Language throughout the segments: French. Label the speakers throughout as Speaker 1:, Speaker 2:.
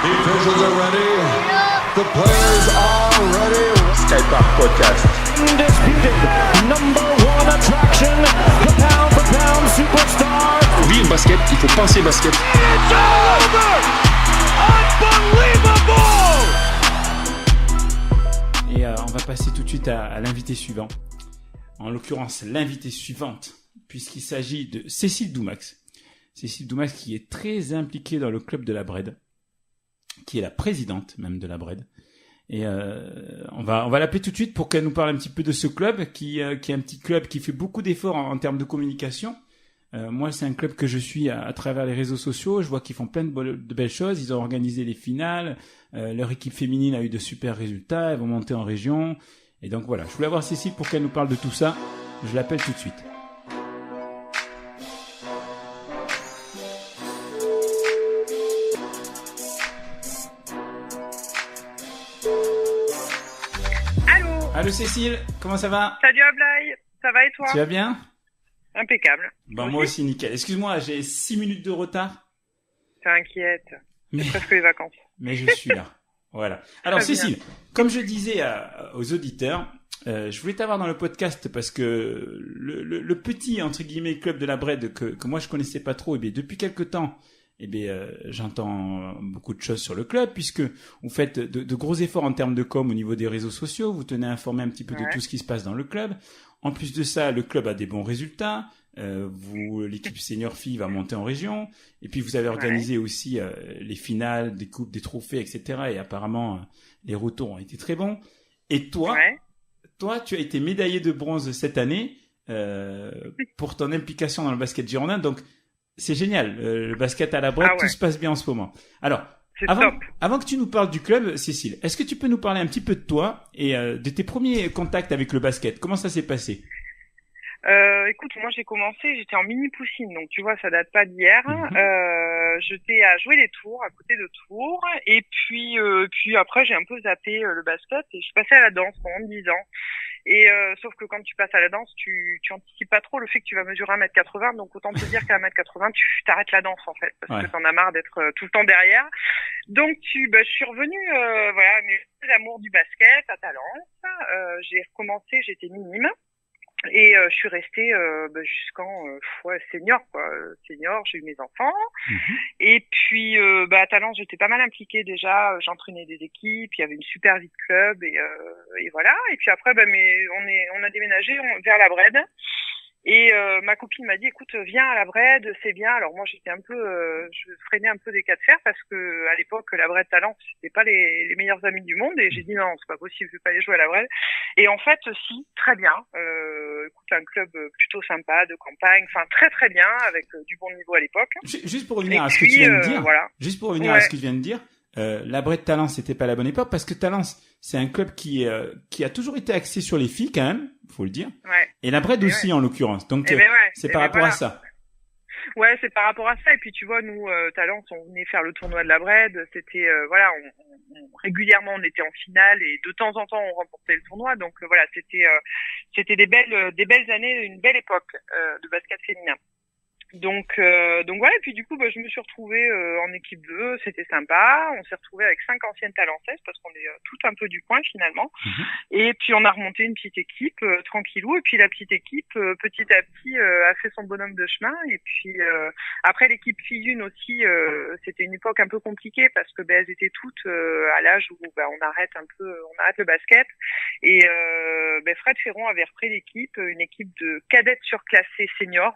Speaker 1: Officials are ready. The players are ready.
Speaker 2: Skypark Podcast.
Speaker 3: Undisputed number one attraction, the pound for pound superstar.
Speaker 4: Oui, au basket, il faut penser basket.
Speaker 3: It's over! Unbelievable!
Speaker 5: Et on va passer tout de suite à l'invité suivant. En l'occurrence, l'invité suivante, puisqu'il s'agit de Cécile Doumax. Cécile Doumax qui est très impliquée dans le club de la Bred, qui est la présidente même de la Bred. Et on va l'appeler tout de suite pour qu'elle nous parle un petit peu de ce club qui est un petit club qui fait beaucoup d'efforts en termes de communication. Moi, c'est un club que je suis à travers les réseaux sociaux. Je vois qu'ils font plein de belles choses. Ils ont organisé les finales. Leur équipe féminine a eu de super résultats. Elles vont monter en région. Et donc voilà, je voulais avoir Cécile pour qu'elle nous parle de tout ça. Je l'appelle tout de suite. Allô Cécile, comment ça va?
Speaker 6: Salut Ablaï, ça va et toi?
Speaker 5: Tu vas bien?
Speaker 6: Impeccable.
Speaker 5: Bon, moi aussi nickel. Excuse-moi, j'ai 6 minutes de retard.
Speaker 6: T'inquiète, c'est presque les vacances.
Speaker 5: Mais je suis là. Voilà. Alors
Speaker 6: Très
Speaker 5: Cécile,
Speaker 6: bien.
Speaker 5: comme je disais aux auditeurs, je voulais t'avoir dans le podcast parce que le petit entre guillemets club de la Bred que moi je connaissais pas trop, et bien depuis quelque temps, j'entends beaucoup de choses sur le club puisque vous faites de gros efforts en termes de com au niveau des réseaux sociaux, vous tenez informé un petit peu de tout ce qui se passe dans le club. En plus de ça, le club a des bons résultats. L'équipe senior fille va monter en région, et puis vous avez organisé aussi les finales, des coupes, des trophées, etc. Et apparemment, les retours ont été très bons. Et toi, tu as été médaillé de bronze cette année pour ton implication dans le basket girondin. Donc, c'est génial. Le basket à la Bred, tout se passe bien en ce moment. Alors, avant que tu nous parles du club, Cécile, est-ce que tu peux nous parler un petit peu de toi et de tes premiers contacts avec le basket? Comment ça s'est passé?
Speaker 6: Écoute, moi j'étais en mini poussine, donc tu vois, ça date pas d'hier. J'étais à jouer les tours, à côté de Tours, et puis après j'ai un peu zappé le basket et je suis passée à la danse pendant 10 ans. Et sauf que quand tu passes à la danse, tu anticipes pas trop le fait que tu vas mesurer 1m80, donc autant te dire qu'à 1m80, tu t'arrêtes la danse en fait, parce que t'en as marre d'être tout le temps derrière. Donc je suis revenue, voilà, mes amours du basket à Talence. J'ai recommencé, j'étais minime. Et je suis restée jusqu'en senior quoi. Senior, j'ai eu mes enfants. Et puis à Talence, j'étais pas mal impliquée déjà, j'entraînais des équipes, il y avait une super vie de club et voilà. Et puis après on a déménagé vers la Bred. Et ma copine m'a dit écoute, viens à la Bred, c'est bien. Alors moi j'étais un peu je freinais un peu des cas de fer parce que à l'époque la Bred Talence, c'était pas les meilleurs amis du monde, et j'ai dit non, c'est pas possible, je vais pas aller jouer à la Bred. Et en fait si, très bien. Écoute, un club plutôt sympa de campagne, enfin très très bien, avec du bon niveau à l'époque.
Speaker 5: Juste pour revenir à ce que tu viens de dire.
Speaker 6: Voilà.
Speaker 5: Juste pour revenir à ce que tu viens de dire. La Bred Talence, c'était pas la bonne époque parce que Talence, c'est un club qui a toujours été axé sur les filles quand même, faut le dire. Et la Bred aussi en l'occurrence. Donc c'est par rapport à ça.
Speaker 6: Ouais, c'est par rapport à ça. Et puis tu vois, nous Talence, on venait faire le tournoi de la Bred. C'était régulièrement on était en finale et de temps en temps on remportait le tournoi. Donc voilà, c'était des belles années, une belle époque de basket féminin. Donc voilà, et puis du coup je me suis retrouvée en équipe 2, c'était sympa. On s'est retrouvés avec 5 anciennes Talençaises parce qu'on est toutes un peu du coin finalement. Et puis on a remonté une petite équipe tranquillou, et puis la petite équipe petit à petit a fait son bonhomme de chemin. Et puis après l'équipe fille 1 aussi, c'était une époque un peu compliquée parce que elles étaient toutes à l'âge où on arrête le basket. Et Fred Ferron avait repris l'équipe, une équipe de cadettes surclassées seniors.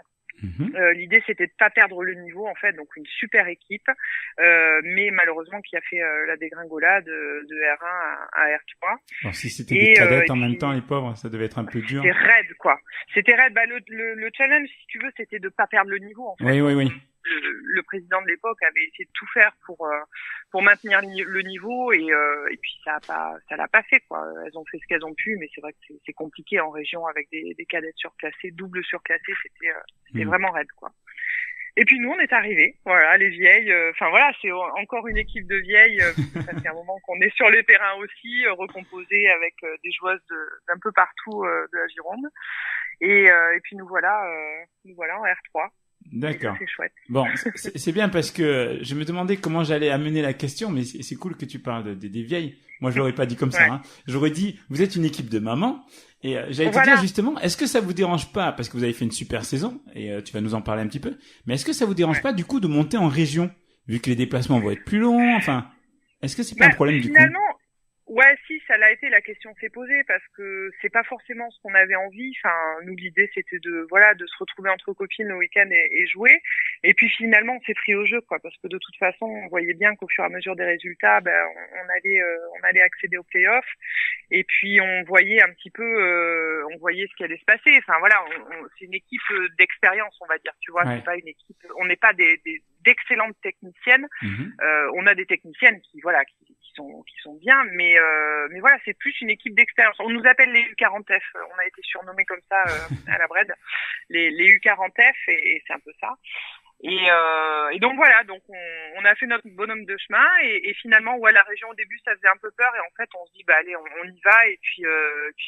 Speaker 6: L'idée c'était de pas perdre le niveau en fait, donc une super équipe, mais malheureusement qui a fait la dégringolade de R1 à R3.
Speaker 5: Alors si c'était des cadettes en même temps, les pauvres, ça devait être un peu dur.
Speaker 6: C'était raide quoi. C'était raide. Le challenge, si tu veux, c'était de pas perdre le niveau en fait.
Speaker 5: Oui.
Speaker 6: Le président de l'époque avait essayé de tout faire pour maintenir le niveau, et puis ça l'a pas fait quoi. Elles ont fait ce qu'elles ont pu, mais c'est vrai que c'est compliqué en région avec des cadettes surclassées, double surclassées, c'était vraiment raide quoi. Et puis nous on est arrivés, voilà, les vieilles, c'est encore une équipe de vieilles, ça fait un moment qu'on est sur les terrains aussi, recomposés avec des joueuses d'un peu partout de la Gironde. Et puis nous voilà en R3.
Speaker 5: D'accord.
Speaker 6: C'est chouette.
Speaker 5: Bon, c'est bien parce que je me demandais comment j'allais amener la question, mais c'est cool que tu parles des vieilles. Moi, je l'aurais pas dit comme ça.
Speaker 6: Ouais.
Speaker 5: Hein. J'aurais dit, vous êtes une équipe de mamans. Et j'allais te
Speaker 6: Voilà.
Speaker 5: dire justement, est-ce que ça vous dérange pas, parce que vous avez fait une super saison, et tu vas nous en parler un petit peu, mais est-ce que ça vous dérange pas du coup de monter en région, vu que les déplacements vont être plus longs, enfin, est-ce que c'est pas un problème du coup?
Speaker 6: Finalement, ouais, si, ça l'a été, la question s'est posée parce que c'est pas forcément ce qu'on avait envie. Enfin, nous, l'idée, c'était de se retrouver entre copines le week-end et jouer. Et puis finalement, on s'est pris au jeu, quoi, parce que de toute façon, on voyait bien qu'au fur et à mesure des résultats, on allait accéder aux playoffs. Et puis, on voyait un petit peu, on voyait ce qui allait se passer. Enfin, voilà, c'est une équipe d'expérience, on va dire, tu vois.
Speaker 5: Ouais.
Speaker 6: C'est pas une équipe, on n'est pas d'excellentes techniciennes.
Speaker 5: Mhm.
Speaker 6: On a des techniciennes qui sont bien, mais voilà, c'est plus une équipe d'expérience. On nous appelle les U40F, on a été surnommés comme ça à la Bred, les U40F, et c'est un peu ça. Et donc voilà, donc on a fait notre bonhomme de chemin, et finalement, ouais, la région au début ça faisait un peu peur, et en fait on se dit bah allez, on y va, et puis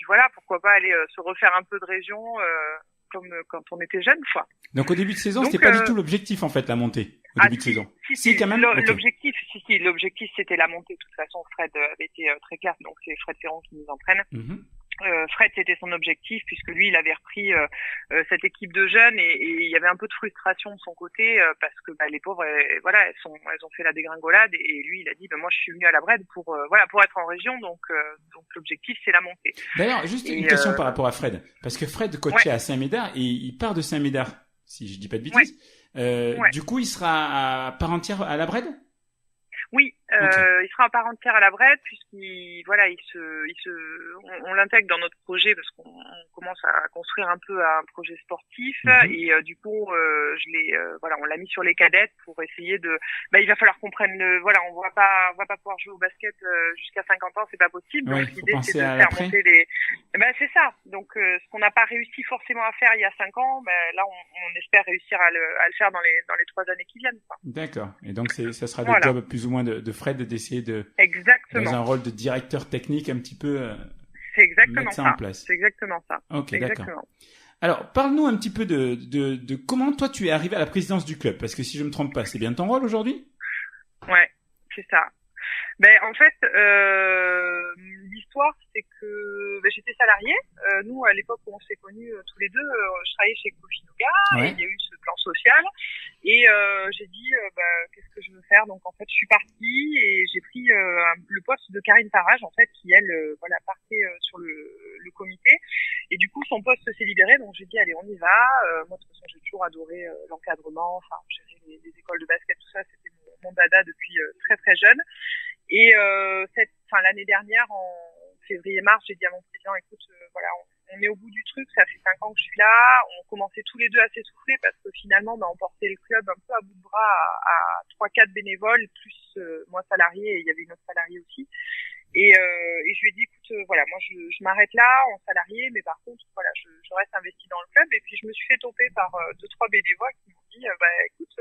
Speaker 6: voilà, pourquoi pas aller se refaire un peu de région comme quand on était jeune, quoi.
Speaker 5: Donc au début de saison,
Speaker 6: Donc,
Speaker 5: c'était pas du tout l'objectif en fait, la montée au début de saison. Si, quand même. Ok.
Speaker 6: L'objectif c'était la montée. De toute façon, Fred avait été très clair, donc c'est Fred Ferron qui nous entraîne.
Speaker 5: Mhm.
Speaker 6: Fred, c'était son objectif, puisque lui, il avait repris cette équipe de jeunes, et il y avait un peu de frustration de son côté, parce que les pauvres, voilà, elles ont fait la dégringolade, et lui, il a dit, moi, je suis venu à la Bred pour être en région, donc l'objectif, c'est la montée.
Speaker 5: D'ailleurs, juste une question par rapport à Fred, parce que Fred coachait à Saint-Médard, et il part de Saint-Médard, si je dis pas de bêtises. Du coup, il sera à part entière à la Bred?
Speaker 6: Oui, il sera en part entière à la Bred, on l'intègre dans notre projet parce qu'on commence à construire un peu un projet sportif, et du coup, on l'a mis sur les cadettes pour essayer il va falloir qu'on prenne on va pas pouvoir jouer au basket jusqu'à 50 ans, c'est pas possible.
Speaker 5: Ouais,
Speaker 6: donc l'idée c'est de faire
Speaker 5: l'après.
Speaker 6: monter les, c'est ça. Donc ce qu'on n'a pas réussi forcément à faire il y a 5 ans, là on espère réussir à le faire dans les 3 années qui viennent, quoi.
Speaker 5: D'accord. Et donc ça sera
Speaker 6: Voilà.
Speaker 5: le job plus ou moins de Fred d'essayer
Speaker 6: Exactement.
Speaker 5: dans un rôle de directeur technique un petit peu
Speaker 6: C'est exactement
Speaker 5: mettre ça
Speaker 6: ça.
Speaker 5: en place.
Speaker 6: C'est exactement ça.
Speaker 5: Ok,
Speaker 6: Exactement.
Speaker 5: d'accord. Alors, parle-nous un petit peu de comment toi tu es arrivé à la présidence du club, parce que si je me trompe pas, c'est bien ton rôle aujourd'hui?
Speaker 6: Ouais, c'est ça. En fait, l'histoire, c'est que j'étais salariée. Nous, à l'époque où on s'est connus tous les deux, je travaillais chez Cofinuga, et il y a eu ce plan social. Et j'ai dit, qu'est-ce que je veux faire? Donc, en fait, je suis partie et j'ai pris le poste de Karine Farage, en fait, qui, elle, partait sur le comité. Et du coup, son poste s'est libéré, donc j'ai dit, allez, on y va. Moi, de toute façon, j'ai toujours adoré l'encadrement, gérer les écoles de basket, tout ça, c'était mon dada depuis très, très jeune. Et l'année dernière, en février-mars, j'ai dit à mon président, écoute, on est au bout du truc, ça fait 5 ans que je suis là, on commençait tous les deux à s'essouffler parce que finalement, on portait le club un peu à bout de bras à 3-4 bénévoles, plus moi salarié, et il y avait une autre salariée aussi. Et je lui ai dit, écoute, moi je m'arrête là en salarié, mais par contre, je reste investi dans le club. Et puis je me suis fait toper par 2-3 bénévoles qui m'ont dit, écoute,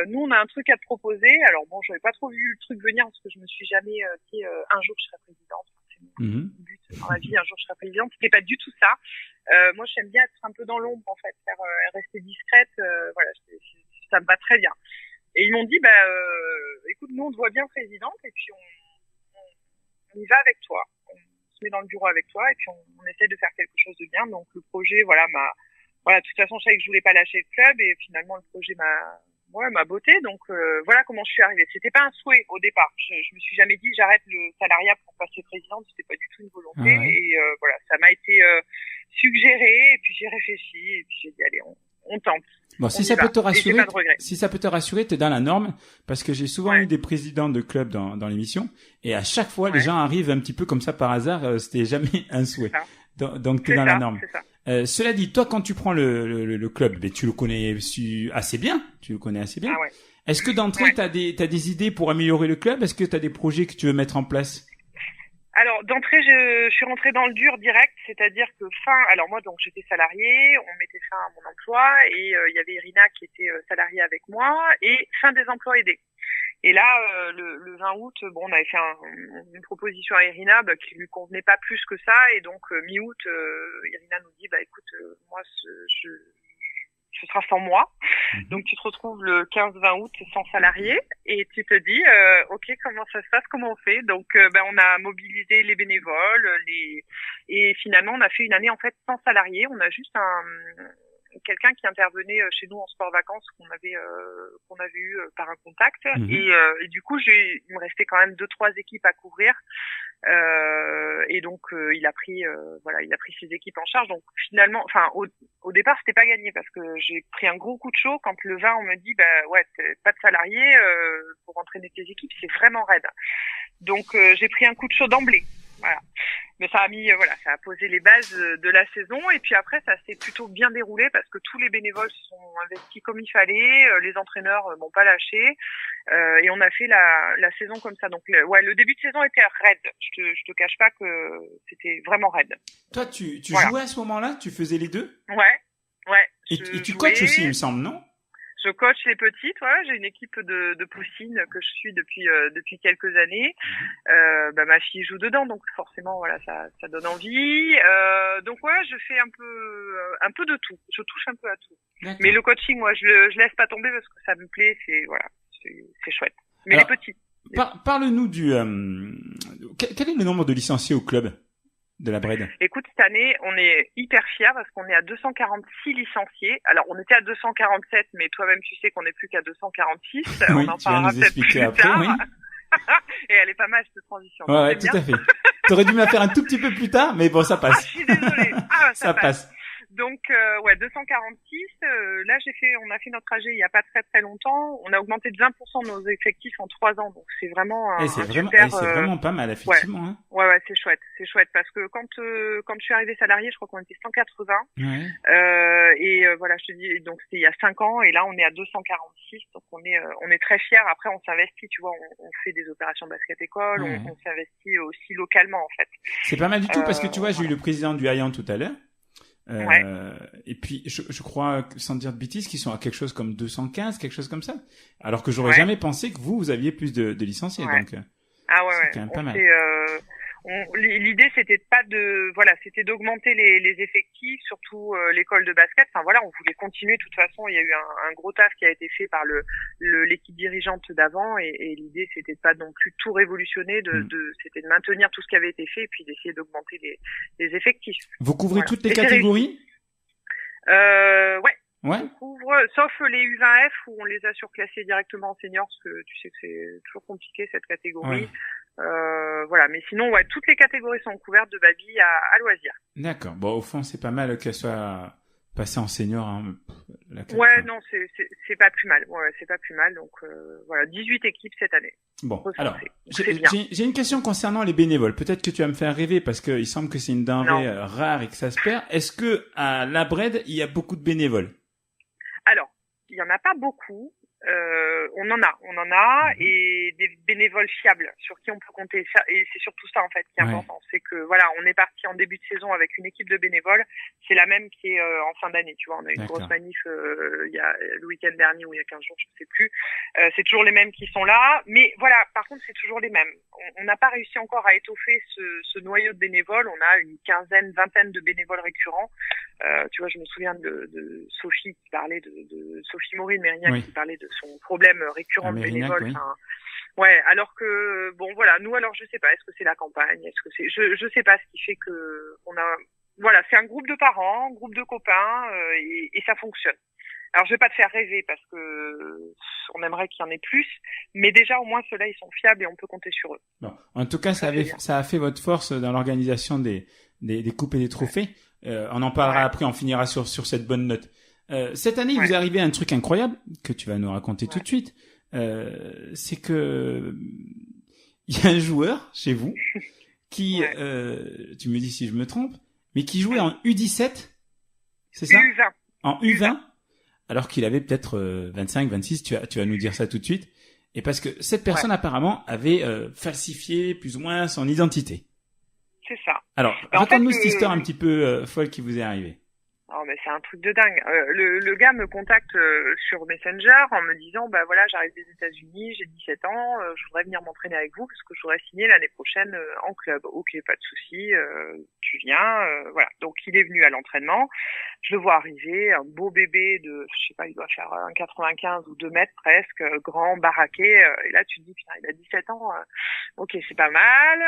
Speaker 6: nous on a un truc à te proposer. Alors bon, j'avais pas trop vu le truc venir parce que je me suis jamais dit un jour je serai présidente. C'est mon but dans la vie, un jour je serai présidente. C'était pas du tout ça. Moi j'aime bien être un peu dans l'ombre en fait, rester discrète. Ça me va très bien. Et ils m'ont dit, écoute, nous on te voit bien présidente et puis on y va avec toi. On se met dans le bureau avec toi et puis on essaie de faire quelque chose de bien. Donc le projet, de toute façon, je savais que je voulais pas lâcher le club et finalement le projet m'a botté. Donc voilà comment je suis arrivée. C'était pas un souhait au départ. Je me suis jamais dit j'arrête le salariat pour passer présidente. C'était pas du tout une volonté. Et ça m'a été suggéré et puis j'ai réfléchi et puis j'ai dit allez, on tente.
Speaker 5: Bon, si ça peut te rassurer, t'es dans la norme, parce que j'ai souvent eu des présidents de clubs dans l'émission, et à chaque fois, les gens arrivent un petit peu comme ça par hasard, c'était jamais un souhait. Donc, t'es dans la norme. Cela dit, toi, quand tu prends le club, tu le connais assez bien.
Speaker 6: Ah ouais.
Speaker 5: Est-ce que d'entrée, t'as des idées pour améliorer le club? Est-ce que t'as des projets que tu veux mettre en place?
Speaker 6: Alors d'entrée, je suis rentrée dans le dur direct, c'est-à-dire que alors moi donc j'étais salariée, on mettait fin à mon emploi et il y avait Irina qui était salariée avec moi et fin des emplois aidés. Et là le 20 août, on avait fait une proposition à Irina qui lui convenait pas plus que ça et donc mi-août Irina nous dit écoute moi ce sera sans moi. Donc tu te retrouves le 15-20 août sans salarié et tu te dis ok, comment ça se passe, comment on fait. Donc on a mobilisé les bénévoles, et finalement on a fait une année en fait sans salarié. On a juste quelqu'un qui intervenait chez nous en sport vacances qu'on avait eu par un contact, et du coup il me restait quand même 2-3 équipes à couvrir, et donc il a pris ses équipes en charge. Donc finalement, enfin au départ c'était pas gagné parce que j'ai pris un gros coup de chaud quand le 20 on me dit pas de salariés pour entraîner tes équipes, c'est vraiment raide. Donc j'ai pris un coup de chaud d'emblée. Voilà. Mais ça a posé les bases de la saison, et puis après ça s'est plutôt bien déroulé parce que tous les bénévoles se sont investis comme il fallait, les entraîneurs m'ont pas lâché, et on a fait la saison comme ça. Donc le début de saison était raide. Je te cache pas que c'était vraiment raide.
Speaker 5: Toi, tu jouais à ce moment-là? Tu faisais les deux?
Speaker 6: Ouais.
Speaker 5: Et tu coaches aussi, il me semble, non?
Speaker 6: Je coach les petites, j'ai une équipe de poussines que je suis depuis quelques années. Ma fille joue dedans, donc forcément ça donne envie. Donc je fais un peu de tout. Je touche un peu à tout. D'accord. Mais le coaching, moi je laisse pas tomber parce que ça me plaît, c'est chouette. Mais alors, les petites.
Speaker 5: Parle-nous quel est le nombre de licenciés au club de la Bred?
Speaker 6: Écoute, cette année, on est hyper fiers parce qu'on est à 246 licenciés. Alors, on était à 247, mais toi-même, tu sais qu'on n'est plus qu'à 246.
Speaker 5: Oui,
Speaker 6: on en
Speaker 5: tu vas nous expliquer après,
Speaker 6: tard.
Speaker 5: Oui.
Speaker 6: Et elle est pas mal, cette transition.
Speaker 5: Ouais, tout à fait. T'aurais dû me la faire un tout petit peu plus tard, mais bon, ça passe.
Speaker 6: Je suis désolée. Ça
Speaker 5: passe.
Speaker 6: Donc 246. Là on a fait notre trajet il y a pas très très longtemps. On a augmenté de 20% nos effectifs en 3 ans. Donc c'est vraiment
Speaker 5: c'est vraiment pas mal effectivement.
Speaker 6: Ouais, hein. Ouais, c'est chouette parce que quand je suis arrivée salariée, je crois qu'on était 180. Ouais. Je te dis, donc c'était il y a 5 ans, et là on est à 246. Donc on est très fiers. Après on s'investit, tu vois, on fait des opérations basket école, on s'investit aussi localement en fait.
Speaker 5: C'est pas mal du tout parce que tu vois, j'ai eu le président du Hayan tout à l'heure. Et puis je crois, sans dire de bêtises, qu'ils sont à quelque chose comme 215, quelque chose comme ça. Alors que j'aurais jamais pensé que vous aviez plus de licenciés. Donc c'est quand même pas mal.
Speaker 6: L'idée c'était c'était d'augmenter les effectifs, surtout l'école de basket. Enfin on voulait continuer. De toute façon, il y a eu un gros taf qui a été fait par l'équipe dirigeante d'avant, et l'idée c'était de pas non plus tout révolutionner, c'était de maintenir tout ce qui avait été fait et puis d'essayer d'augmenter les effectifs.
Speaker 5: Vous couvrez toutes les catégories?
Speaker 6: Ouais.
Speaker 5: Ouais.
Speaker 6: On couvre, sauf les U20F où on les a surclassés directement en seniors, parce que tu sais que c'est toujours compliqué cette catégorie. Ouais. Mais sinon, toutes les catégories sont couvertes de baby à loisir.
Speaker 5: D'accord. Bon, au fond, c'est pas mal qu'elle soit passée en senior, hein.
Speaker 6: Non, c'est pas plus mal. Ouais, c'est pas plus mal. Donc, 18 équipes cette année.
Speaker 5: Bon, alors, j'ai une question concernant les bénévoles. Peut-être que tu vas me faire rêver parce que il semble que c'est une denrée rare et que ça se perd. Est-ce que à la Bred, il y a beaucoup de bénévoles?
Speaker 6: Alors, il y en a pas beaucoup. On en a, et des bénévoles fiables sur qui on peut compter. Et c'est surtout ça en fait qui est important, c'est que on est parti en début de saison avec une équipe de bénévoles. C'est la même qui est en fin d'année. Tu vois, on a eu une grosse manif il y a le week-end dernier ou il y a 15 jours, je sais plus. C'est toujours les mêmes qui sont là, mais par contre c'est toujours les mêmes. On n'a pas réussi encore à étoffer ce noyau de bénévoles. On a une vingtaine de bénévoles récurrents. Tu vois, je me souviens de Sophie qui parlait de Sophie Maureen Mérignac qui parlait de son problème récurrent de bénévoles. Alors que nous, alors je sais pas, est-ce que c'est la campagne, est-ce que c'est, je sais pas ce qui fait que on a, c'est un groupe de parents, un groupe de copains, et ça fonctionne. Alors je vais pas te faire rêver parce que on aimerait qu'il y en ait plus, mais déjà au moins ceux-là ils sont fiables et on peut compter sur eux.
Speaker 5: Bon, en tout cas ça a fait votre force dans l'organisation des coupes et des trophées. On en parlera après, on finira sur cette bonne note. Cette année, il vous est arrivé un truc incroyable que tu vas nous raconter tout de suite. C'est que il y a un joueur chez vous qui, tu me dis si je me trompe, mais qui jouait en U17, c'est ça?
Speaker 6: U20.
Speaker 5: En U20, alors qu'il avait peut-être 25, 26. Tu vas nous dire ça tout de suite. Et parce que cette personne apparemment avait falsifié plus ou moins son identité.
Speaker 6: C'est ça.
Speaker 5: Alors, raconte-nous cette histoire un petit peu folle qui vous est arrivée.
Speaker 6: Oh, mais c'est un truc de dingue. Le gars me contacte sur Messenger en me disant bah voilà, j'arrive des États-Unis, j'ai 17 ans, je voudrais venir m'entraîner avec vous parce que je voudrais signer l'année prochaine en club. Ok, pas de souci, tu viens, voilà. Donc il est venu à l'entraînement, je le vois arriver, un beau bébé de, je sais pas, il doit faire 1,95 ou 2 mètres presque, grand, baraqué, et là tu te dis putain, il a 17 ans, ok, c'est pas mal.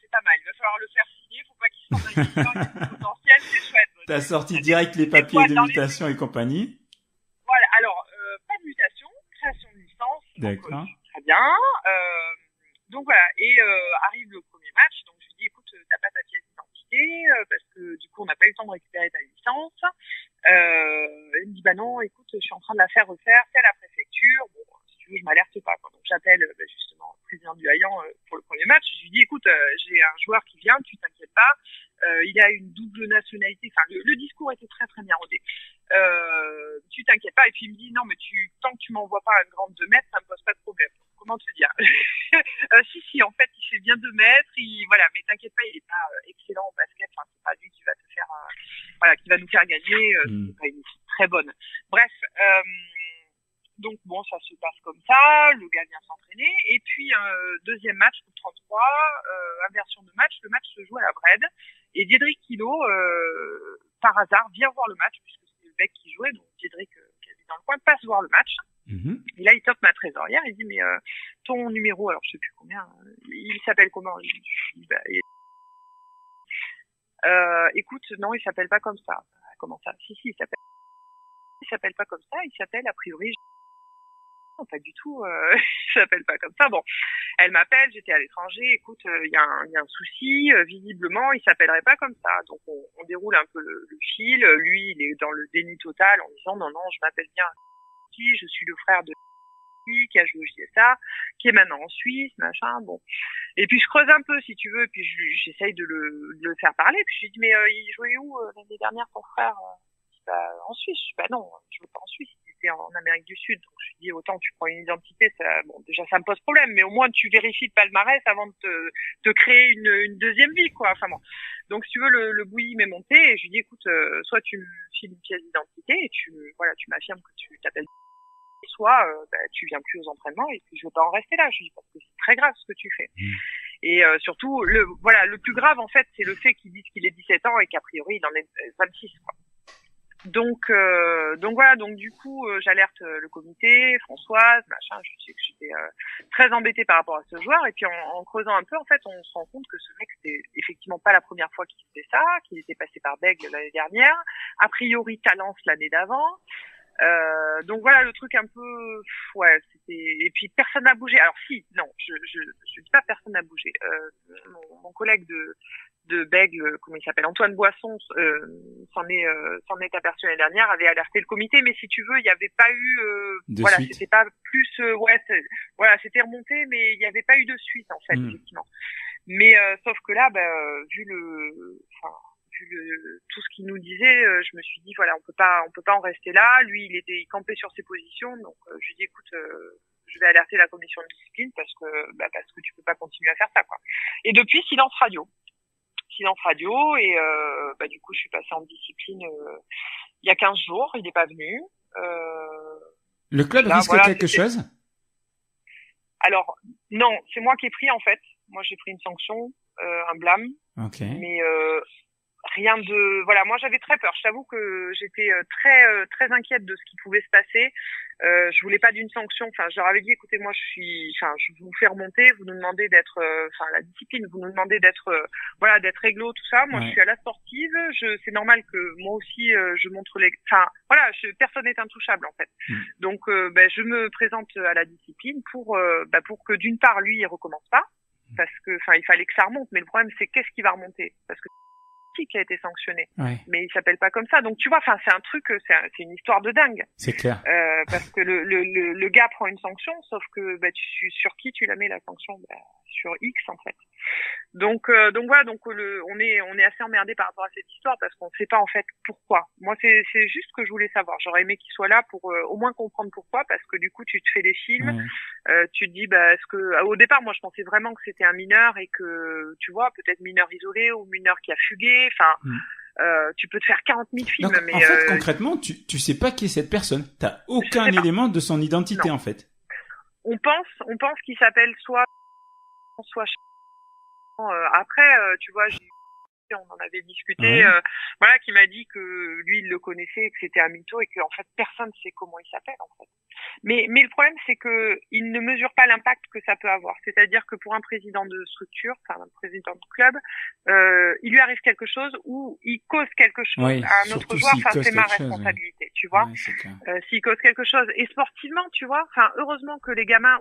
Speaker 6: C'est pas mal. Il va falloir le faire signer. Faut pas qu'il se sente un potentiel. C'est chouette.
Speaker 5: T'as sorti direct les papiers de mutation et compagnie.
Speaker 6: Voilà. Alors, pas de mutation, création de licence.
Speaker 5: D'accord.
Speaker 6: Donc, très bien. Donc voilà. Et arrive le premier match. Donc je lui dis, écoute, t'as pas ta pièce d'identité parce que du coup, on n'a pas eu le temps de récupérer ta licence. Il me dit, bah non, écoute, je suis en train de la faire refaire. C'est à la préfecture. Bon, si tu veux, je m'alerte pas. Quoi. Donc j'appelle justement le président du Hayan pour le premier match. Je lui dis, écoute, j'ai un joueur qui vient, tu t'inquiètes pas. Il a une double nationalité. Enfin, le discours était très très bien rodé. Tu t'inquiètes pas. Et puis il me dit, non, mais tant que tu m'envoies pas une grande 2 mètres, ça me pose pas de problème. Comment te dire si, en fait, il fait bien 2 mètres. Voilà, mais t'inquiète pas, il est pas excellent en basket. Enfin, c'est pas lui qui va te faire, voilà, qui va nous faire gagner. C'est pas une équipe très bonne. Bref. Donc bon, ça se passe comme ça, le gars vient s'entraîner, et puis deuxième match, coup 33, inversion de match, le match se joue à la Bred, et Diedrich Kilo, par hasard, vient voir le match, puisque c'était le mec qui jouait, donc Diedrich, qui était dans le coin, passe voir le match, et là il toque ma trésorière, il dit, mais ton numéro, alors je sais plus combien, il s'appelle comment? Écoute, non, il s'appelle pas comme ça. Comment ça? Si, il s'appelle pas comme ça, il s'appelle a priori... Non, pas du tout, il s'appelle pas comme ça. Bon, elle m'appelle, j'étais à l'étranger, écoute, il y a un souci, visiblement, il s'appellerait pas comme ça. Donc on déroule un peu le fil, lui, il est dans le déni total en disant non, je m'appelle bien je suis le frère de qui a joué au JSA, qui est maintenant en Suisse, machin, bon. Et puis je creuse un peu, si tu veux, et puis j'essaye de le faire parler, puis je lui dis, mais il jouait où l'année dernière, ton frère? Bah, en Suisse. Bah non, je veux pas en Suisse. Il était en Amérique du Sud. Donc je lui dis, autant tu prends une identité, ça, bon, déjà ça me pose problème, mais au moins tu vérifies le palmarès avant de te créer une deuxième vie, quoi. Enfin bon. Donc si tu veux, le bouilli m'est monté et je lui dis, écoute, soit tu me files une pièce d'identité et tu m'affirmes que tu t'appelles, soit tu viens plus aux entraînements et puis je veux pas en rester là. Je lui dis parce que c'est très grave ce que tu fais. Et surtout, le plus grave en fait, c'est le fait qu'ils disent qu'il est 17 ans et qu'a priori il en est 26, quoi. Donc voilà, donc du coup j'alerte le comité, Françoise, machin, je sais que j'étais très embêtée par rapport à ce joueur, et puis en creusant un peu, en fait, on se rend compte que ce mec, c'était effectivement pas la première fois qu'il faisait ça, qu'il était passé par Bègle l'année dernière, a priori Talence l'année d'avant. Donc voilà le truc un peu, ouais, c'était, et puis personne n'a bougé. Alors si, non, je dis pas personne n'a bougé. Mon collègue de Bègle, comment il s'appelle, Antoine Boisson, s'en est aperçu l'année dernière, avait alerté le comité, mais si tu veux, il n'y avait pas eu, voilà, suite. C'était pas plus, voilà, c'était remonté, mais il n'y avait pas eu de suite en fait, effectivement. Mais sauf que là, vu tout ce qu'il nous disait, je me suis dit voilà, on peut pas en rester là. Lui, il campait sur ses positions, donc je lui ai dit écoute, je vais alerter la commission de discipline parce que tu peux pas continuer à faire ça, quoi. Et depuis, silence radio, et du coup, je suis passée en discipline il y a 15 jours. Il n'est pas venu.
Speaker 5: Le club risque quelque chose?
Speaker 6: Alors non, c'est moi qui ai pris en fait. Moi, j'ai pris une sanction, un blâme.
Speaker 5: Ok.
Speaker 6: Mais rien de, voilà, moi j'avais très peur. Je t'avoue que j'étais très inquiète de ce qui pouvait se passer. Je voulais pas d'une sanction. Enfin, je leur avais dit, écoutez, moi je vous fais remonter. Vous nous demandez d'être, la discipline, vous nous demandez d'être, d'être réglo, tout ça. Moi, je suis à la sportive. C'est normal que moi aussi je montre les, personne n'est intouchable en fait. Donc, je me présente à la discipline pour que d'une part lui il recommence pas, parce que, il fallait que ça remonte. Mais le problème c'est qu'est-ce qui va remonter, parce que qui a été sanctionné, mais il s'appelle pas comme ça. Donc tu vois, c'est un truc, c'est une histoire de dingue.
Speaker 5: C'est clair.
Speaker 6: Parce que le gars prend une sanction, sauf que sur qui tu la mets la sanction? Sur X en fait. Donc voilà, on est assez emmerdé par rapport à cette histoire parce qu'on sait pas en fait pourquoi. Moi c'est juste que je voulais savoir. J'aurais aimé qu'il soit là pour au moins comprendre pourquoi, parce que du coup tu te fais des films, tu te dis est-ce que au départ moi je pensais vraiment que c'était un mineur et que tu vois peut-être mineur isolé ou mineur qui a fugué, Tu peux te faire 40 000 films,
Speaker 5: Donc,
Speaker 6: mais
Speaker 5: en fait, concrètement, tu sais pas qui est cette personne. T'as aucun
Speaker 6: sais pas.
Speaker 5: élément de son identité,
Speaker 6: Non.
Speaker 5: en fait.
Speaker 6: on pense qu'il s'appelle soit après, tu vois, on en avait discuté,
Speaker 5: Ouais.
Speaker 6: voilà, qui m'a dit que lui il le connaissait, que c'était un mytho et que en fait personne sait comment il s'appelle en fait. Mais le problème c'est que il ne mesure pas l'impact que ça peut avoir. C'est-à-dire que pour un président de structure, enfin un président de club, il lui arrive quelque chose ou il cause quelque chose
Speaker 5: Oui,
Speaker 6: à un autre
Speaker 5: surtout
Speaker 6: joueur,
Speaker 5: s'il
Speaker 6: enfin
Speaker 5: cause
Speaker 6: c'est ma
Speaker 5: quelque chose,
Speaker 6: responsabilité, tu vois.
Speaker 5: Ouais, c'est clair.
Speaker 6: S'il cause quelque chose et sportivement, tu vois, enfin heureusement que les gamins,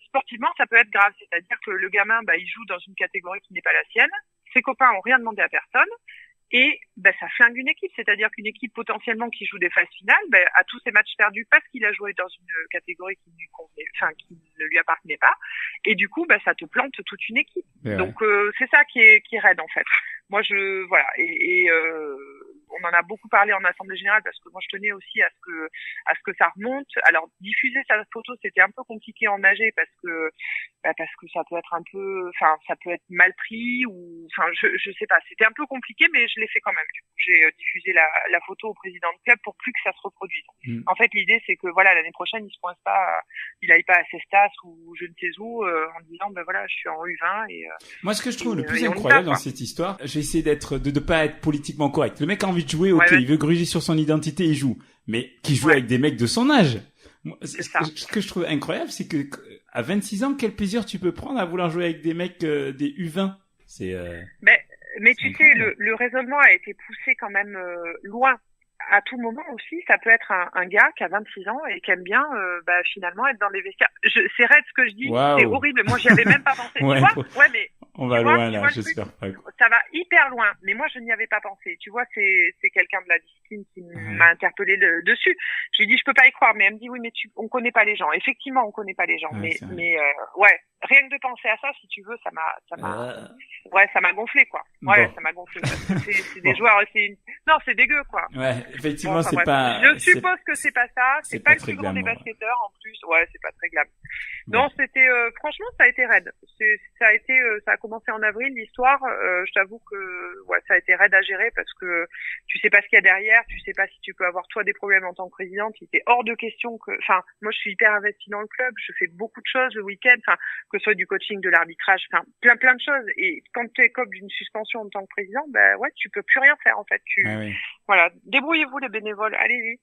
Speaker 6: sportivement ça peut être grave, c'est-à-dire que le gamin il joue dans une catégorie qui n'est pas la sienne, ses copains ont rien demandé à personne et ça flingue une équipe, c'est-à-dire qu'une équipe potentiellement qui joue des phases finales a tous ses matchs perdus parce qu'il a joué dans une catégorie qui lui convenait, enfin qui ne lui appartenait pas et du coup ça te plante toute une équipe.
Speaker 5: Ouais.
Speaker 6: Donc c'est ça qui est raide en fait. Moi voilà et on en a beaucoup parlé en assemblée générale parce que moi je tenais aussi à ce que ça remonte. Alors diffuser sa photo c'était un peu compliqué en AG parce que ça peut être ça peut être mal pris ou je sais pas, c'était un peu compliqué mais je l'ai fait quand même. Du coup, j'ai diffusé la photo au président de club pour plus que ça se reproduise. En fait l'idée c'est que voilà l'année prochaine il se pointe pas, il aille pas à Cestas ou je ne sais où en disant voilà je suis en U20 et
Speaker 5: moi ce que je trouve le plus
Speaker 6: et
Speaker 5: incroyable dans cette histoire, j'ai essayé de pas être politiquement correct. Le mec a envie de jouer, ok,
Speaker 6: Ouais.
Speaker 5: il veut gruger sur son identité, il joue. Mais qui joue avec des mecs de son âge. Moi, ce que je trouve incroyable, c'est que à 26 ans, quel plaisir tu peux prendre à vouloir jouer avec des mecs des U20. C'est
Speaker 6: mais tu sais le raisonnement a été poussé quand même loin. À tout moment aussi, ça peut être un gars qui a 26 ans et qui aime bien finalement être dans les vestiaires. C'est raide ce que je dis,
Speaker 5: Waouh.
Speaker 6: C'est horrible. Moi, j'y avais même pas pensé.
Speaker 5: Ouais,
Speaker 6: tu vois ouais, mais
Speaker 5: on va
Speaker 6: tu vois,
Speaker 5: loin
Speaker 6: tu
Speaker 5: là,
Speaker 6: vois le
Speaker 5: j'espère pas.
Speaker 6: ça va hyper loin. Mais moi, je n'y avais pas pensé. Tu vois, c'est quelqu'un de la discipline qui m'a interpellé dessus. Je lui ai dit, je peux pas y croire. Mais elle me dit, oui, mais on connaît pas les gens. Effectivement, on connaît pas les gens.
Speaker 5: Ouais,
Speaker 6: Rien que de penser à ça, si tu veux, ça m'a gonflé, quoi. Ouais,
Speaker 5: Bon.
Speaker 6: ça m'a gonflé. Parce que c'est des joueurs, non, c'est dégueu, quoi.
Speaker 5: Ouais, effectivement,
Speaker 6: Bon,
Speaker 5: c'est
Speaker 6: bref.
Speaker 5: pas.
Speaker 6: Je suppose que c'est pas ça.
Speaker 5: c'est
Speaker 6: C'est pas
Speaker 5: pas
Speaker 6: le
Speaker 5: très
Speaker 6: plus grand des
Speaker 5: glamour.
Speaker 6: basketteurs, en plus. Ouais, c'est pas très glamour.
Speaker 5: Bon.
Speaker 6: Non, c'était, franchement, ça a été raide. Ça a commencé en avril, l'histoire. Je t'avoue que, ça a été raide à gérer parce que tu sais pas ce qu'il y a derrière, tu sais pas si tu peux avoir toi des problèmes en tant que présidente. Il était hors de question moi, je suis hyper investie dans le club. Je fais beaucoup de choses le week-end, que ce soit du coaching, de l'arbitrage, plein de choses. Et quand tu es écope d'une suspension en tant que président, tu peux plus rien faire, en fait. Voilà, débrouillez-vous les bénévoles, allez-y.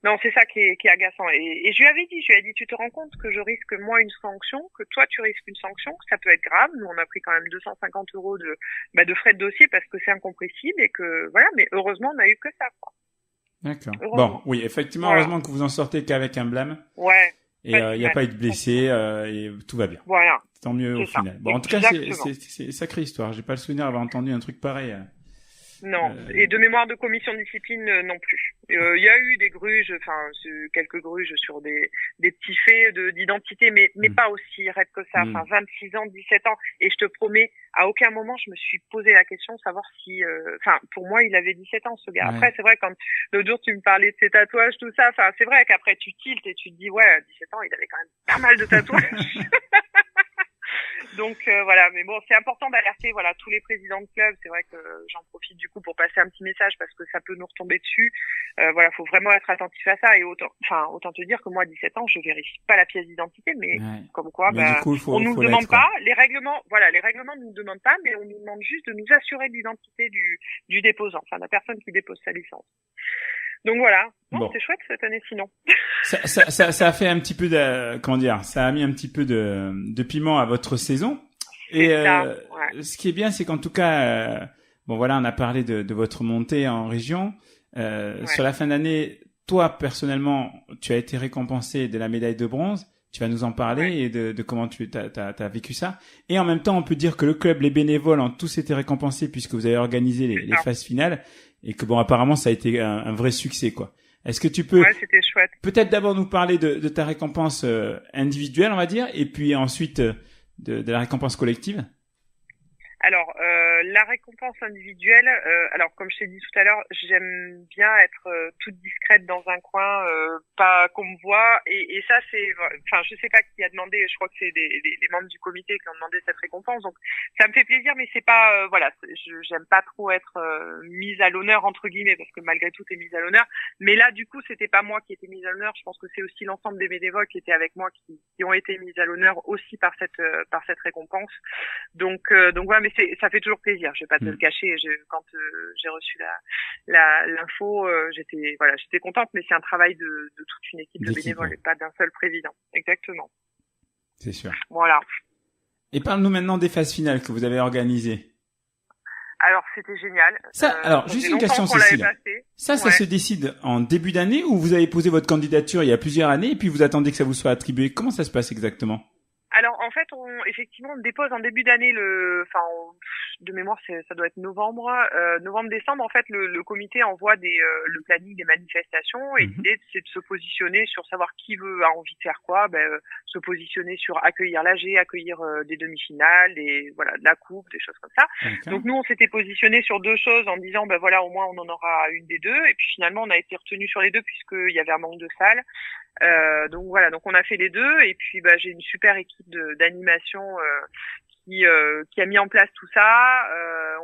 Speaker 6: Non, c'est ça qui est agaçant. Et je lui avais dit, tu te rends compte que je risque moi une sanction, que toi tu risques une sanction, que ça peut être grave. Nous, on a pris quand même 250 € de frais de dossier parce que c'est incompressible et que voilà. Mais heureusement, on n'a eu que ça, quoi.
Speaker 5: D'accord.
Speaker 6: Heureusement.
Speaker 5: Bon, oui, effectivement,
Speaker 6: Voilà.
Speaker 5: heureusement que vous en sortez qu'avec un blâme.
Speaker 6: Ouais.
Speaker 5: Et il n'y a pas eu de blessés et tout va bien.
Speaker 6: Voilà.
Speaker 5: Tant mieux au
Speaker 6: C'est ça.
Speaker 5: final. Bon, en tout cas,
Speaker 6: Exactement.
Speaker 5: c'est une sacrée histoire. J'ai pas le souvenir d'avoir entendu un truc pareil.
Speaker 6: Non, et de mémoire de commission de discipline non plus. Il y a eu des gruges, quelques gruges sur des petits faits d'identité, mais pas aussi raide que ça. 26 ans, 17 ans, et je te promets, à aucun moment je me suis posé la question de savoir si, pour moi il avait 17 ans ce gars.
Speaker 5: Ouais.
Speaker 6: Après c'est vrai quand l'autre jour tu me parlais de ses tatouages, tout ça, c'est vrai qu'après tu tiltes et tu te dis à 17 ans il avait quand même pas mal de tatouages. Donc voilà, mais bon, c'est important d'alerter tous les présidents de clubs. C'est vrai que j'en profite du coup pour passer un petit message parce que ça peut nous retomber dessus. Faut vraiment être attentif à ça et autant te dire que moi à 17 ans, je vérifie pas la pièce d'identité, mais comme quoi
Speaker 5: Mais du coup,
Speaker 6: on nous
Speaker 5: faut
Speaker 6: demande
Speaker 5: l'être,
Speaker 6: pas les règlements ne nous demandent pas, mais on nous demande juste de nous assurer de l'identité du déposant, de la personne qui dépose sa licence. Donc voilà,
Speaker 5: Bon.
Speaker 6: C'est chouette cette année sinon.
Speaker 5: Ça a fait un petit peu ça a mis un petit peu de piment à votre saison. Et ce qui est bien, c'est qu'en tout cas, on a parlé de votre montée en région. Sur la fin d'année, toi personnellement, tu as été récompensé de la médaille de bronze. Tu vas nous en parler et de comment tu t'as vécu ça. Et en même temps, on peut dire que le club, les bénévoles ont tous été récompensés puisque vous avez organisé les phases finales et que apparemment ça a été un vrai succès, quoi. Est-ce que tu peux
Speaker 6: c'était chouette.
Speaker 5: Peut-être d'abord nous parler de ta récompense individuelle, on va dire, et puis ensuite de la récompense collective?
Speaker 6: Alors, la récompense individuelle, alors comme je t'ai dit tout à l'heure, j'aime bien être toute discrète dans un coin, pas qu'on me voit, et ça c'est, enfin je sais pas qui a demandé, je crois que c'est les membres du comité qui ont demandé cette récompense, donc ça me fait plaisir, mais c'est pas, voilà, j'aime pas trop être mise à l'honneur entre guillemets, parce que malgré tout t'es mise à l'honneur, mais là du coup c'était pas moi qui étais mise à l'honneur, je pense que c'est aussi l'ensemble des bénévoles qui étaient avec moi qui ont été mis à l'honneur aussi par cette récompense, donc voilà, mais ça fait toujours plaisir, je vais pas te le cacher. Quand j'ai reçu l'info, j'étais contente, mais c'est un travail de toute une équipe de bénévoles et pas d'un seul président. Exactement.
Speaker 5: C'est sûr.
Speaker 6: Voilà.
Speaker 5: Et parle-nous maintenant des phases finales que vous avez organisées.
Speaker 6: Alors c'était génial.
Speaker 5: Ça, alors juste une question, Cécile. Ça se décide en début d'année ou vous avez posé votre candidature il y a plusieurs années et puis vous attendez que ça vous soit attribué. Comment ça se passe exactement?
Speaker 6: Alors en fait, effectivement, on dépose en début d'année de mémoire, ça doit être novembre-décembre. En fait, le comité envoie le planning des manifestations et l'idée c'est de se positionner sur savoir qui a envie de faire quoi. Se positionner sur accueillir l'AG, accueillir des demi-finales, de la coupe, des choses comme ça. Okay. Donc nous, on s'était positionné sur deux choses en disant voilà, au moins on en aura une des deux. Et puis finalement, on a été retenu sur les deux puisqu'il y avait un manque de salles. Donc voilà, donc on a fait les deux et puis j'ai une super équipe d'animation qui a mis en place tout ça.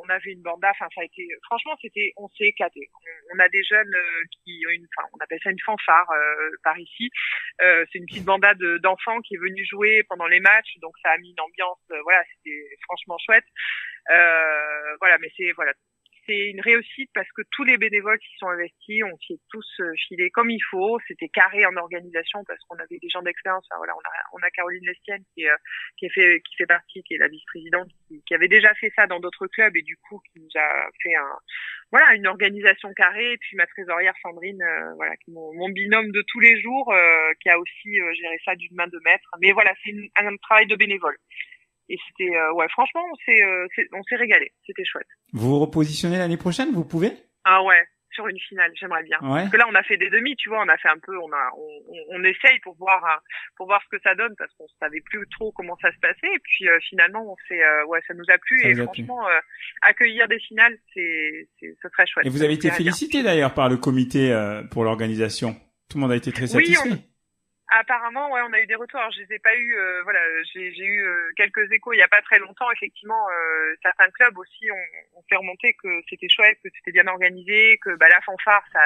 Speaker 6: On avait une banda, enfin ça a été, franchement on s'est éclaté. On a des jeunes qui ont on appelle ça une fanfare par ici. C'est une petite banda d'enfants qui est venue jouer pendant les matchs, donc ça a mis une ambiance, c'était franchement chouette. Mais c'est une réussite parce que tous les bénévoles qui sont investis, on s'y est tous filés comme il faut. C'était carré en organisation parce qu'on avait des gens d'expérience. Enfin, on a Caroline Lestienne qui fait partie, qui est la vice-présidente, qui avait déjà fait ça dans d'autres clubs et du coup qui nous a fait une organisation carrée. Et puis ma trésorière Sandrine, qui est mon binôme de tous les jours, qui a aussi géré ça d'une main de maître. Mais voilà, c'est un travail de bénévole. Et c'était, franchement, on s'est régalé. C'était chouette.
Speaker 5: Vous vous repositionnez l'année prochaine, vous pouvez?
Speaker 6: Ah ouais, sur une finale, j'aimerais bien. Ouais. Parce que là, on a fait des demi, tu vois, on a fait un peu, on essaye pour voir ce que ça donne parce qu'on savait plus trop comment ça se passait. Et puis finalement, ça nous a plu ça et franchement, accueillir des finales, ce serait chouette.
Speaker 5: Et vous avez été félicité d'ailleurs par le comité pour l'organisation. Tout le monde a été très satisfait.
Speaker 6: Oui, apparemment, on a eu des retours. Alors, je les ai pas eu, j'ai eu quelques échos il y a pas très longtemps. Effectivement, certains clubs aussi ont fait remonter que c'était chouette, que c'était bien organisé, que la fanfare ça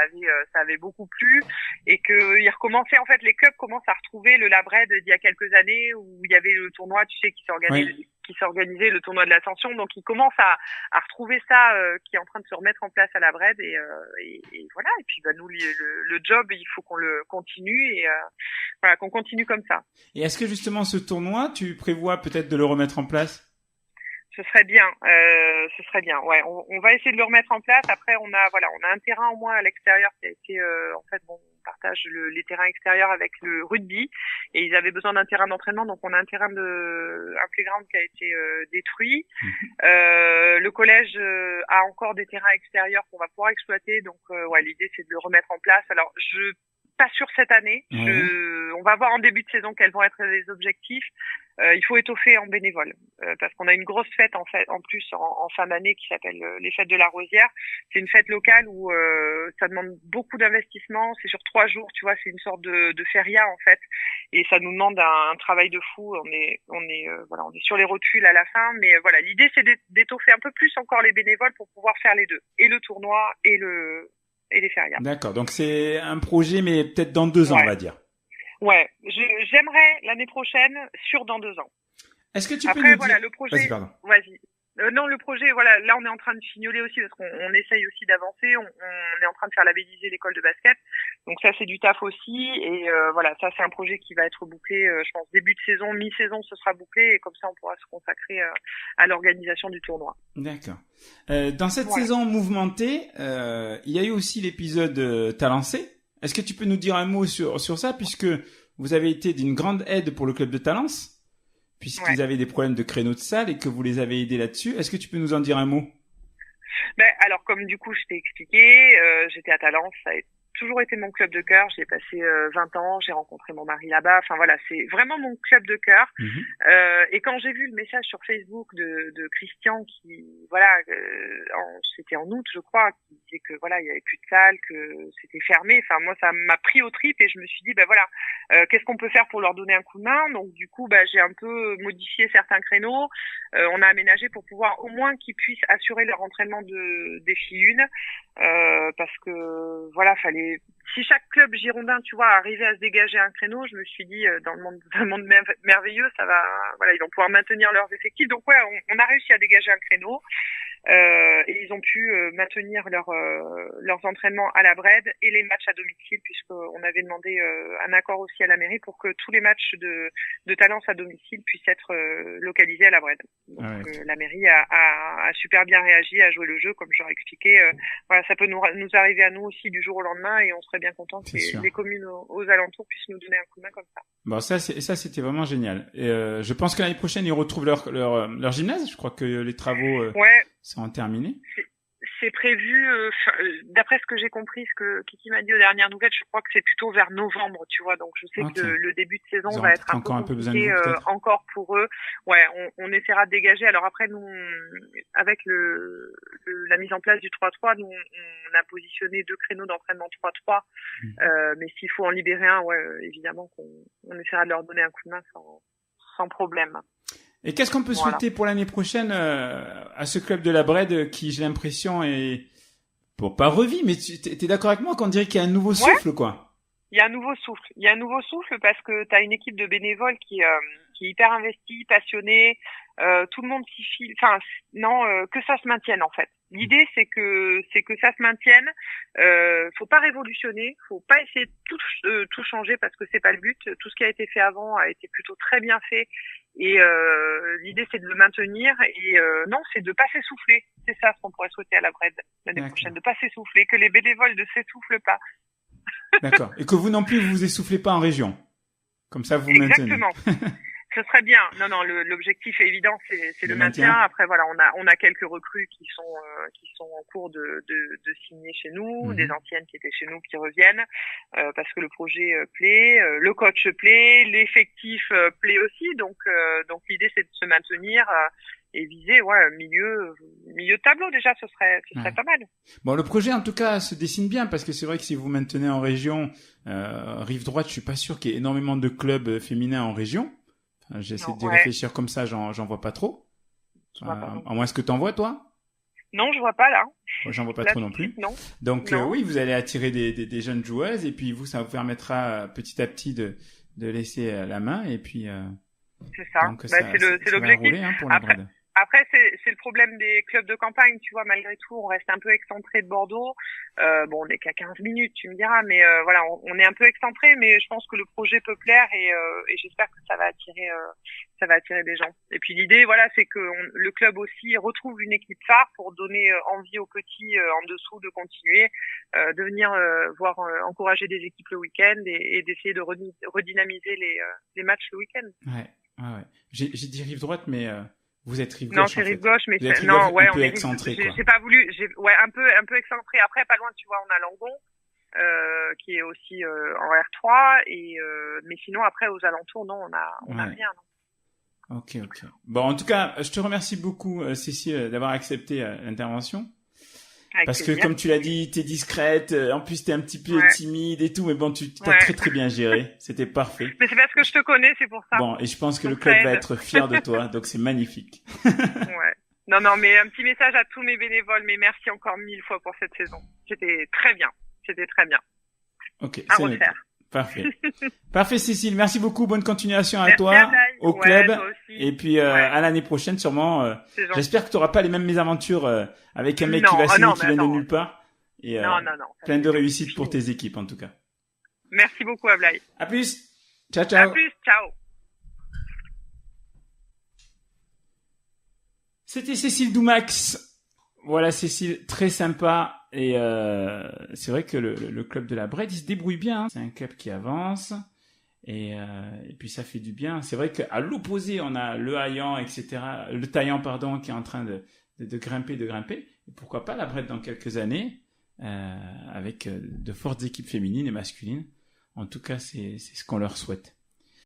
Speaker 6: avait beaucoup plu et que ils recommençaient. En fait, les clubs commencent à retrouver le Labred d'il y a quelques années où il y avait le tournoi, tu sais, qui s'organisait le tournoi de l'Ascension. Donc, ils commencent à retrouver ça qui est en train de se remettre en place à Labred et voilà. Et puis, nous, le job, il faut qu'on le continue et qu'on continue comme ça.
Speaker 5: Et est-ce que justement ce tournoi, tu prévois peut-être de le remettre en place?
Speaker 6: Ce serait bien, ouais. On va essayer de le remettre en place. Après, on a un terrain au moins à l'extérieur qui a été, on partage les terrains extérieurs avec le rugby et ils avaient besoin d'un terrain d'entraînement, donc on a un playground qui a été détruit. Le collège a encore des terrains extérieurs qu'on va pouvoir exploiter, donc l'idée c'est de le remettre en place. Alors pas sûr cette année. On va voir en début de saison quels vont être les objectifs. Il faut étoffer en bénévole parce qu'on a une grosse fête en plus en fin d'année qui s'appelle les fêtes de la Rosière. C'est une fête locale où ça demande beaucoup d'investissement. C'est sur 3 jours, tu vois. C'est une sorte de feria en fait, et ça nous demande un travail de fou. On est sur les rotules à la fin, mais l'idée c'est d'étoffer un peu plus encore les bénévoles pour pouvoir faire les deux, et le tournoi et les férias.
Speaker 5: D'accord, donc c'est un projet, mais peut-être dans 2 ans, on va dire.
Speaker 6: Ouais, j'aimerais l'année prochaine, dans 2 ans.
Speaker 5: Est-ce que tu peux nous dire...
Speaker 6: le projet...
Speaker 5: Vas-y, pardon.
Speaker 6: Vas-y. Non, le projet, là on est en train de fignoler aussi parce qu'on essaye aussi d'avancer. On est en train de faire labelliser l'école de basket. Donc ça c'est du taf aussi et ça c'est un projet qui va être bouclé, je pense début de saison, mi-saison ce sera bouclé et comme ça on pourra se consacrer à l'organisation du tournoi.
Speaker 5: D'accord. Dans cette saison mouvementée, il y a eu aussi l'épisode Talence. Est-ce que tu peux nous dire un mot sur ça puisque vous avez été d'une grande aide pour le club de Talence? Puisqu'ils avaient des problèmes de créneaux de salle et que vous les avez aidés là-dessus. Est-ce que tu peux nous en dire un mot?
Speaker 6: Alors, comme du coup, je t'ai expliqué, j'étais à Talence, toujours été mon club de cœur. J'ai passé 20 ans, j'ai rencontré mon mari là-bas. Enfin voilà, c'est vraiment mon club de cœur. Et quand j'ai vu le message sur Facebook de Christian qui, voilà, c'était en août, je crois, qui disait que voilà, il y avait plus de salles, que c'était fermé. Enfin moi, ça m'a pris au trip et je me suis dit, ben voilà, qu'est-ce qu'on peut faire pour leur donner un coup de main? Donc du coup, j'ai un peu modifié certains créneaux. On a aménagé pour pouvoir au moins qu'ils puissent assurer leur entraînement de défi 1, parce que voilà, fallait, si chaque club girondin, tu vois, arrivait à se dégager un créneau, je me suis dit dans le monde merveilleux, ça va, voilà, ils vont pouvoir maintenir leurs effectifs. Donc ouais, on a réussi à dégager un créneau. Et ils ont pu maintenir leurs entraînements à la Bred et les matchs à domicile, puisqu'on avait demandé un accord aussi à la mairie pour que tous les matchs de Talence à domicile puissent être localisés à la Bred. Donc la mairie a super bien réagi, a joué le jeu, comme je leur ai expliqué. Voilà, ça peut nous arriver à nous aussi du jour au lendemain, et on serait bien content que les communes aux alentours puissent nous donner un coup de main comme ça.
Speaker 5: Bon, ça c'était vraiment génial. Et je pense que l'année prochaine ils retrouvent leur gymnase. Je crois que les travaux sont terminés.
Speaker 6: C'est prévu, d'après ce que j'ai compris, ce que Kiki m'a dit aux dernières nouvelles, je crois que c'est plutôt vers novembre, tu vois. Donc je sais que le début de saison va être un peu compliqué encore pour eux. Ouais, on essaiera de dégager. Alors après, nous, avec la mise en place du 3-3, nous on a positionné 2 créneaux d'entraînement 3-3. Mais s'il faut en libérer un, évidemment qu'on essaiera de leur donner un coup de main sans problème.
Speaker 5: Et qu'est-ce qu'on peut souhaiter pour l'année prochaine à ce club de la Bred qui, j'ai l'impression, est pas revu, mais t'es d'accord avec moi qu'on dirait qu'il y a un nouveau souffle, quoi.
Speaker 6: Il y a un nouveau souffle. Il y a un nouveau souffle parce que t'as une équipe de bénévoles qui est hyper investie, passionnée. Tout le monde s'y file. Enfin, que ça se maintienne en fait. L'idée c'est que ça se maintienne. Faut pas révolutionner, faut pas essayer de tout changer parce que c'est pas le but. Tout ce qui a été fait avant a été plutôt très bien fait. Et l'idée c'est de le maintenir et non, c'est de pas s'essouffler. C'est ça ce qu'on pourrait souhaiter à la Bred l'année prochaine, de pas s'essouffler, que les bénévoles ne s'essoufflent pas.
Speaker 5: D'accord. Et que vous non plus vous essoufflez pas en région. Comme ça vous maintenez.
Speaker 6: Exactement. Ce serait bien. Non, l'objectif est évident, c'est le maintien. Après voilà, on a quelques recrues qui sont en cours de signer chez nous, des anciennes qui étaient chez nous qui reviennent parce que le projet plaît, le coach plaît, l'effectif plaît aussi. Donc l'idée c'est de se maintenir et viser milieu de tableau déjà, ce serait pas mal.
Speaker 5: Bon, le projet en tout cas se dessine bien parce que c'est vrai que si vous maintenez en région rive droite, je suis pas sûr qu'il y ait énormément de clubs féminins en région. J'essaie d'y réfléchir comme ça, j'en vois pas trop. À moins que t'en vois, toi?
Speaker 6: Non, je vois pas là.
Speaker 5: J'en vois pas trop non plus.
Speaker 6: Non.
Speaker 5: Donc oui, vous allez attirer des jeunes joueuses et puis ça vous permettra petit à petit de laisser la main et puis.
Speaker 6: C'est ça.
Speaker 5: Donc,
Speaker 6: c'est l'objectif.
Speaker 5: Rouler, pour la Bred.
Speaker 6: Après, c'est le problème des clubs de campagne, tu vois, malgré tout, on reste un peu excentré de Bordeaux. Bon, on n'est qu'à 15 minutes, tu me diras, mais voilà, on est un peu excentré, mais je pense que le projet peut plaire et j'espère que ça va attirer des gens. Et puis l'idée, voilà, c'est que le club aussi retrouve une équipe phare pour donner envie aux petits en dessous de continuer, de venir voir encourager des équipes le week-end et d'essayer de redynamiser les matchs le week-end.
Speaker 5: Ouais. J'ai dit rive droite, mais vous êtes rive gauche.
Speaker 6: Non, c'est rive gauche, mais
Speaker 5: un peu excentré, quoi.
Speaker 6: J'ai pas voulu, un peu excentré. Après, pas loin, tu vois, on a Langon, qui est aussi en R3, mais sinon après aux alentours, non, on a rien. Non.
Speaker 5: Ok. Bon, en tout cas, je te remercie beaucoup, Cécile, d'avoir accepté l'intervention. Parce que comme tu l'as dit, t'es discrète, en plus t'es un petit peu timide et tout, mais bon, tu t'as très très bien géré, c'était parfait.
Speaker 6: Mais c'est parce que je te connais, c'est pour ça.
Speaker 5: Bon, et je pense que le club va être fier de toi, donc c'est magnifique.
Speaker 6: Non, mais un petit message à tous mes bénévoles, mais merci encore 1000 fois pour cette saison. C'était très bien.
Speaker 5: Ok,
Speaker 6: à refaire.
Speaker 5: Parfait Cécile, merci beaucoup, bonne continuation à toi, au club, et puis à l'année prochaine sûrement. J'espère que tu n'auras pas les mêmes mésaventures avec un mec qui va signer qui vient de nulle part. Et
Speaker 6: non,
Speaker 5: plein de réussite pour tes équipes en tout cas.
Speaker 6: Merci beaucoup Ablaï.
Speaker 5: À plus. Ciao.
Speaker 6: À plus, ciao.
Speaker 5: C'était Cécile Doumax. Voilà Cécile, très sympa. Et c'est vrai que le club de la Bred, il se débrouille bien. Hein. C'est un club qui avance et puis ça fait du bien. C'est vrai qu'à l'opposé, on a le Taillan, qui est en train de grimper. Et pourquoi pas la Bred dans quelques années avec de fortes équipes féminines et masculines. En tout cas, c'est ce qu'on leur souhaite.